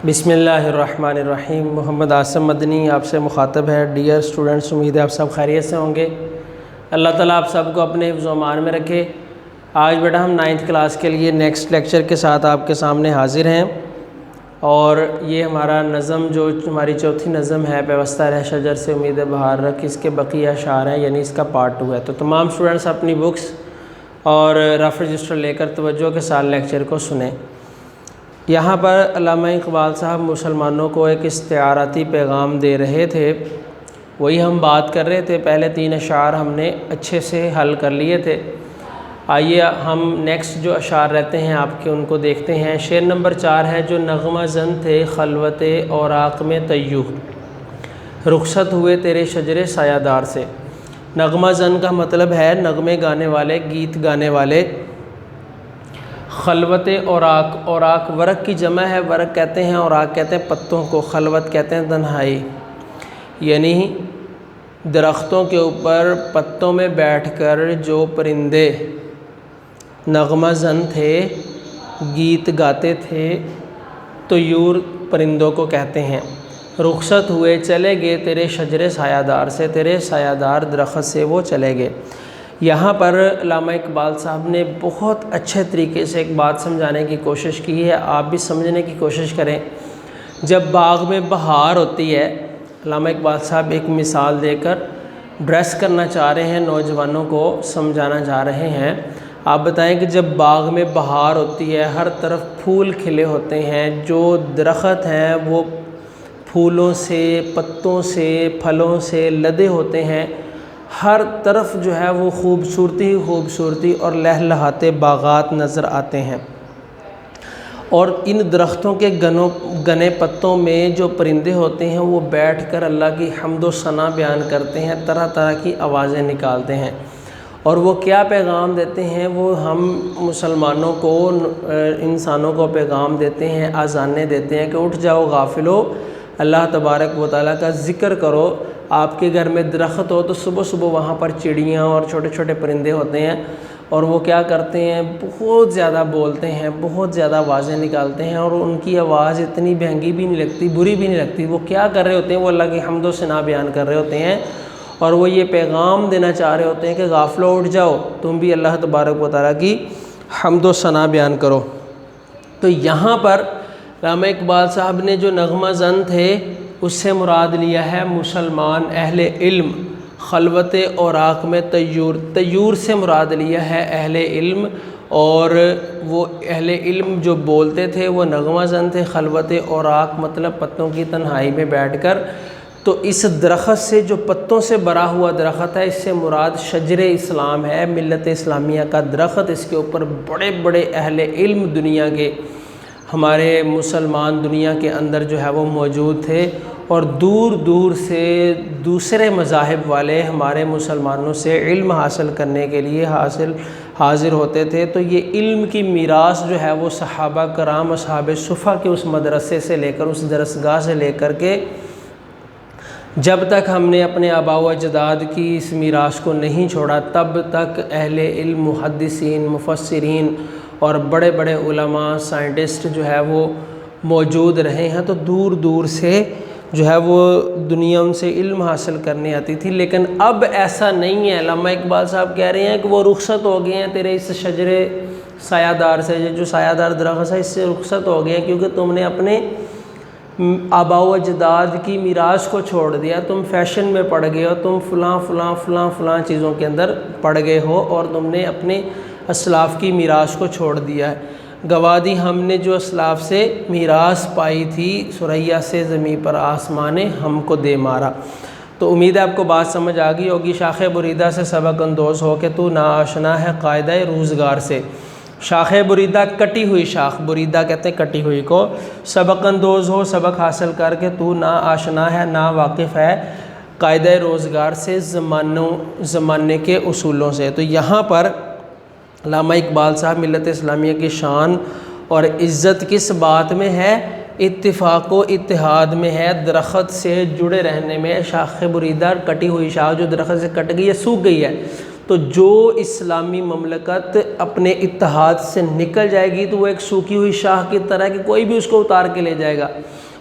بسم اللہ الرحمن الرحیم۔ محمد عاصم مدنی آپ سے مخاطب ہے۔ ڈیئر اسٹوڈنٹس، امید ہے آپ سب خیریت سے ہوں گے۔ اللہ تعالیٰ آپ سب کو اپنے حفظ و امان میں رکھے۔ آج بیٹا ہم 9th کلاس کے لیے نیکسٹ لیکچر کے ساتھ آپ کے سامنے حاضر ہیں، اور یہ ہمارا نظم جو ہماری چوتھی نظم ہے پیوستہ رہ شجر سے امید بہار رکھ، اس کے بقیہ اشعار ہیں، یعنی اس کا پارٹ 2 ہے۔ تو تمام اسٹوڈنٹس اپنی بکس اور رف رجسٹر لے کر توجہ کے ساتھ لیکچر کو سنیں۔ یہاں پر علامہ اقبال صاحب مسلمانوں کو ایک استعاراتی پیغام دے رہے تھے، وہی ہم بات کر رہے تھے۔ پہلے 3 اشعار ہم نے اچھے سے حل کر لیے تھے۔ آئیے ہم نیکسٹ جو اشعار رہتے ہیں آپ کے ان کو دیکھتے ہیں۔ شعر نمبر 4 ہے، جو نغمہ زن تھے خلوت اوراق میں طیور، رخصت ہوئے تیرے شجر سایہ دار سے۔ نغمہ زن کا مطلب ہے نغمے گانے والے، گیت گانے والے۔ خلوت اوراق، اوراق ورق کی جمع ہے، ورق کہتے ہیں اوراق کہتے ہیں پتوں کو، خلوت کہتے ہیں تنہائی، یعنی درختوں کے اوپر پتوں میں بیٹھ کر جو پرندے نغمہ زن تھے، گیت گاتے تھے، طیور پرندوں کو کہتے ہیں۔ رخصت ہوئے چلے گئے تیرے شجر سایہ دار سے، تیرے سایہ دار درخت سے وہ چلے گئے۔ یہاں پر علامہ اقبال صاحب نے بہت اچھے طریقے سے ایک بات سمجھانے کی کوشش کی ہے، آپ بھی سمجھنے کی کوشش کریں۔ جب باغ میں بہار ہوتی ہے، علامہ اقبال صاحب ایک مثال دے کر ڈریس کرنا چاہ رہے ہیں، نوجوانوں کو سمجھانا چاہ رہے ہیں۔ آپ بتائیں کہ جب باغ میں بہار ہوتی ہے، ہر طرف پھول کھلے ہوتے ہیں، جو درخت ہیں وہ پھولوں سے، پتوں سے، پھلوں سے لدے ہوتے ہیں، ہر طرف جو ہے وہ خوبصورتی ہی خوبصورتی اور لہلہاتے باغات نظر آتے ہیں، اور ان درختوں کے گنے پتوں میں جو پرندے ہوتے ہیں وہ بیٹھ کر اللہ کی حمد و ثنا بیان کرتے ہیں، طرح طرح کی آوازیں نکالتے ہیں، اور وہ کیا پیغام دیتے ہیں؟ وہ ہم مسلمانوں کو، انسانوں کو پیغام دیتے ہیں، اذانیں دیتے ہیں کہ اٹھ جاؤ غافلو، اللہ تبارک و تعالیٰ کا ذکر کرو۔ آپ کے گھر میں درخت ہو تو صبح صبح وہاں پر چڑیاں اور چھوٹے چھوٹے پرندے ہوتے ہیں، اور وہ کیا کرتے ہیں؟ بہت زیادہ بولتے ہیں، بہت زیادہ آوازیں نکالتے ہیں، اور ان کی آواز اتنی بھینگی بھی نہیں لگتی، بری بھی نہیں لگتی۔ وہ کیا کر رہے ہوتے ہیں؟ وہ اللہ کی حمد و ثنا بیان کر رہے ہوتے ہیں، اور وہ یہ پیغام دینا چاہ رہے ہوتے ہیں کہ غافلو اٹھ جاؤ، تم بھی اللہ تبارک و تعالیٰ کی حمد و ثنا بیان کرو۔ تو یہاں پر علامہ اقبال صاحب نے جو نغمہ زن تھے اس سے مراد لیا ہے مسلمان اہل علم۔ خلوت اوراق میں طیور، طیور سے مراد لیا ہے اہل علم، اور وہ اہل علم جو بولتے تھے وہ نغمہ زن تھے۔ خلوت اوراق مطلب پتوں کی تنہائی میں بیٹھ کر۔ تو اس درخت سے، جو پتوں سے بھرا ہوا درخت ہے، اس سے مراد شجر اسلام ہے، ملت اسلامیہ کا درخت۔ اس کے اوپر بڑے بڑے اہل علم دنیا کے، ہمارے مسلمان دنیا کے اندر جو ہے وہ موجود تھے، اور دور دور سے دوسرے مذاہب والے ہمارے مسلمانوں سے علم حاصل کرنے کے لیے حاضر ہوتے تھے۔ تو یہ علم کی میراث جو ہے وہ صحابہ کرام، اصحاب صفا کے اس مدرسے سے لے کر، اس درسگاہ سے لے کر کے، جب تک ہم نے اپنے آباء و اجداد کی اس میراث کو نہیں چھوڑا، تب تک اہل علم، محدثین، مفسرین اور بڑے بڑے علماء، سائنٹسٹ جو ہے وہ موجود رہے ہیں۔ تو دور دور سے جو ہے وہ دنیا ان سے علم حاصل کرنے آتی تھی، لیکن اب ایسا نہیں ہے۔ علامہ اقبال صاحب کہہ رہے ہیں کہ وہ رخصت ہو گئے ہیں تیرے اس شجر سایہ دار سے، جو سایہ دار درخت ہے، اس سے رخصت ہو گئے ہیں، کیونکہ تم نے اپنے آباء و اجداد کی میراث کو چھوڑ دیا، تم فیشن میں پڑ گئے ہو، تم فلاں فلاں فلاں فلاں چیزوں کے اندر پڑ گئے ہو، اور تم نے اپنے اسلاف کی میراث کو چھوڑ دیا ہے۔ گوادی ہم نے جو اسلاف سے میراث پائی تھی، ثریا سے زمیں پر آسمان نے ہم کو دے مارا۔ تو امید ہے آپ کو بات سمجھ آ گئی ہوگی۔ شاخ بریدہ سے سبق اندوز ہو کہ تو ناآشنا ہے قاعدہ روزگار سے۔ شاخ بریدہ کٹی ہوئی شاخ، بریدہ کہتے ہیں کٹی ہوئی کو، سبق اندوز ہو، سبق حاصل کر کے تو ناآشنا ہے، نا واقف ہے قاعدہ روزگار سے، زمانے کے اصولوں سے۔ تو یہاں پر علامہ اقبال صاحب ملت اسلامیہ کی شان اور عزت کس بات میں ہے؟ اتفاق و اتحاد میں ہے، درخت سے جڑے رہنے میں۔ شاخ بریدہ کٹی ہوئی شاخ جو درخت سے کٹ گئی ہے، سوکھ گئی ہے، تو جو اسلامی مملکت اپنے اتحاد سے نکل جائے گی تو وہ ایک سوکھی ہوئی شاخ کی طرح کہ کوئی بھی اس کو اتار کے لے جائے گا۔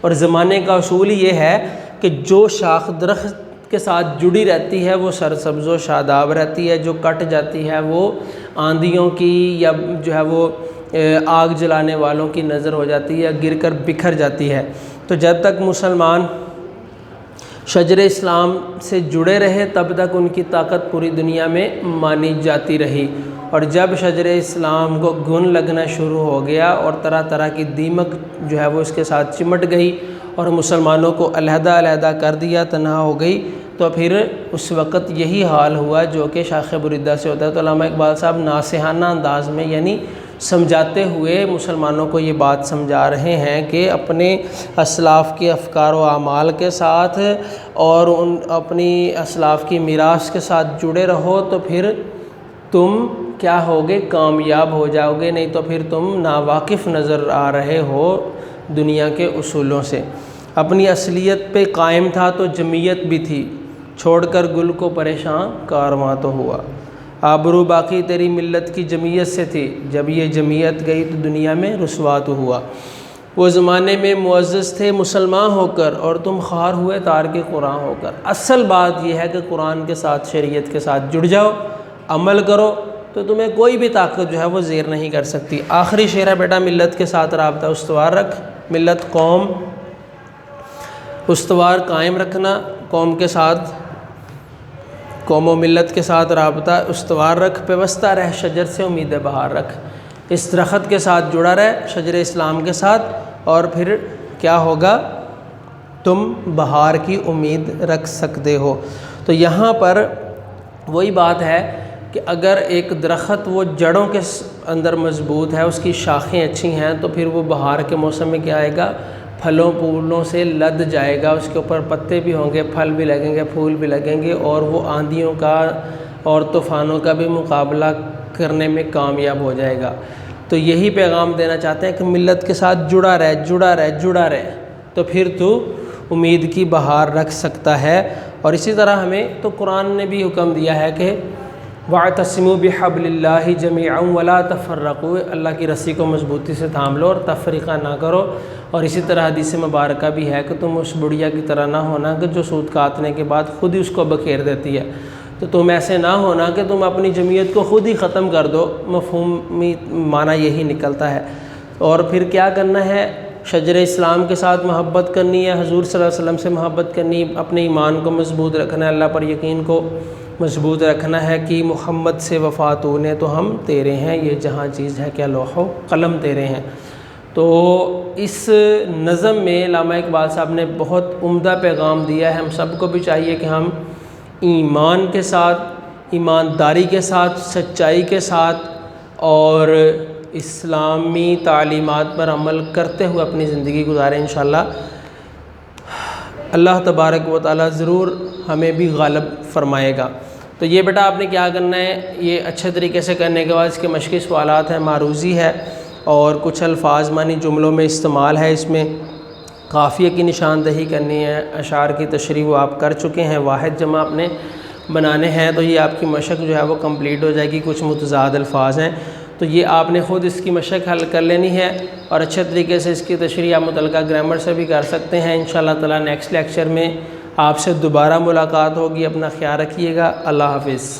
اور زمانے کا اصول یہ ہے کہ جو شاخ درخت کے ساتھ جڑی رہتی ہے وہ سرسبز و شاداب رہتی ہے، جو کٹ جاتی ہے وہ آندھیوں کی یا جو ہے وہ آگ جلانے والوں کی نظر ہو جاتی ہے، گر کر بکھر جاتی ہے۔ تو جب تک مسلمان شجر اسلام سے جڑے رہے تب تک ان کی طاقت پوری دنیا میں مانی جاتی رہی، اور جب شجر اسلام کو گھن لگنا شروع ہو گیا اور طرح طرح کی دیمک جو ہے وہ اس کے ساتھ چمٹ گئی اور مسلمانوں کو علیحدہ علیحدہ کر دیا، تنہا ہو گئی، تو پھر اس وقت یہی حال ہوا جو کہ شاخ بریدہ سے ہوتا ہے۔ تو علامہ اقبال صاحب ناصحانہ انداز میں یعنی سمجھاتے ہوئے مسلمانوں کو یہ بات سمجھا رہے ہیں کہ اپنے اسلاف کے افکار و اعمال کے ساتھ اور ان اپنی اسلاف کی میراث کے ساتھ جڑے رہو تو پھر تم کیا ہوگے، کامیاب ہو جاؤ گے، نہیں تو پھر تم ناواقف نظر آ رہے ہو دنیا کے اصولوں سے۔ اپنی اصلیت پہ قائم تھا تو جمعیت بھی تھی، چھوڑ کر گل کو پریشان کارواں تو ہوا۔ آبرو باقی تیری ملت کی جمعیت سے تھی، جب یہ جمعیت گئی تو دنیا میں رسوا تو ہوا۔ وہ زمانے میں معزز تھے مسلمان ہو کر اور تم خوار ہوئے تارک قرآن ہو کر۔ اصل بات یہ ہے کہ قرآن کے ساتھ شریعت کے ساتھ جڑ جاؤ، عمل کرو تو تمہیں کوئی بھی طاقت جو ہے وہ زیر نہیں کر سکتی۔ آخری شعر ہے بیٹا، ملت کے ساتھ رابطہ استوار رکھ، ملت قوم استوار قائم رکھنا، قوم کے ساتھ قوم و ملت کے ساتھ رابطہ استوار رکھ، پیوستہ رہ شجر سے امید بہار رکھ۔ اس درخت کے ساتھ جڑا رہ شجر اسلام کے ساتھ، اور پھر کیا ہوگا، تم بہار کی امید رکھ سکتے ہو۔ تو یہاں پر وہی بات ہے کہ اگر ایک درخت وہ جڑوں کے اندر مضبوط ہے، اس کی شاخیں اچھی ہیں، تو پھر وہ بہار کے موسم میں کیا آئے گا، پھلوں پھولوں سے لد جائے گا، اس کے اوپر پتے بھی ہوں گے، پھل بھی لگیں گے، پھول بھی لگیں گے، اور وہ آندھیوں کا اور طوفانوں کا بھی مقابلہ کرنے میں کامیاب ہو جائے گا۔ تو یہی پیغام دینا چاہتے ہیں کہ ملت کے ساتھ جڑا رہ جڑا رہ جڑا رہ، تو پھر تو امید کی بہار رکھ سکتا ہے۔ اور اسی طرح ہمیں تو قرآن نے بھی حکم دیا ہے کہ وَاعْتَصِمُوا بِحَبْلِ اللَّهِ جَمِيعًا وَلَا تَفَرَّقُوا، اللہ کی رسی کو مضبوطی سے تھام لو اور تفریقہ نہ کرو۔ اور اسی طرح حدیث مبارکہ بھی ہے کہ تم اس بڑھیا کی طرح نہ ہونا کہ جو سود کاٹنے کے بعد خود ہی اس کو بکھیر دیتی ہے، تو تم ایسے نہ ہونا کہ تم اپنی جمعیت کو خود ہی ختم کر دو، مفہومی معنی یہی نکلتا ہے۔ اور پھر کیا کرنا ہے، شجر اسلام کے ساتھ محبت کرنی ہے، حضور صلی اللہ علیہ وسلم سے محبت کرنی، اپنے ایمان کو مضبوط رکھنا ہے، اللہ پر یقین کو مضبوط رکھنا ہے کہ محمد سے وفا تو نے تو ہم تیرے ہیں، یہ جہاں چیز ہے کیا لوح و قلم تیرے ہیں۔ تو اس نظم میں علامہ اقبال صاحب نے بہت عمدہ پیغام دیا ہے۔ ہم سب کو بھی چاہیے کہ ہم ایمان کے ساتھ، ایمانداری کے ساتھ، سچائی کے ساتھ اور اسلامی تعلیمات پر عمل کرتے ہوئے اپنی زندگی گزاریں انشاءاللہ۔ اللہ تبارک و تعالیٰ ضرور ہمیں بھی غالب فرمائے گا۔ تو یہ بیٹا آپ نے کیا کرنا ہے، یہ اچھے طریقے سے کرنے کے بعد اس کے مشقی سوالات ہیں، معروضی ہے اور کچھ الفاظ معنی جملوں میں استعمال ہے، اس میں قافیے کی نشاندہی کرنی ہے، اشعار کی تشریح وہ آپ کر چکے ہیں، واحد جمع آپ نے بنانے ہیں، تو یہ آپ کی مشق جو ہے وہ کمپلیٹ ہو جائے گی۔ کچھ متضاد الفاظ ہیں تو یہ آپ نے خود اس کی مشق حل کر لینی ہے، اور اچھے طریقے سے اس کی تشریح آپ متعلقہ گرامر سے بھی کر سکتے ہیں۔ انشاءاللہ تعالیٰ نیکسٹ لیکچر میں آپ سے دوبارہ ملاقات ہوگی۔ اپنا خیال رکھیے گا، اللہ حافظ۔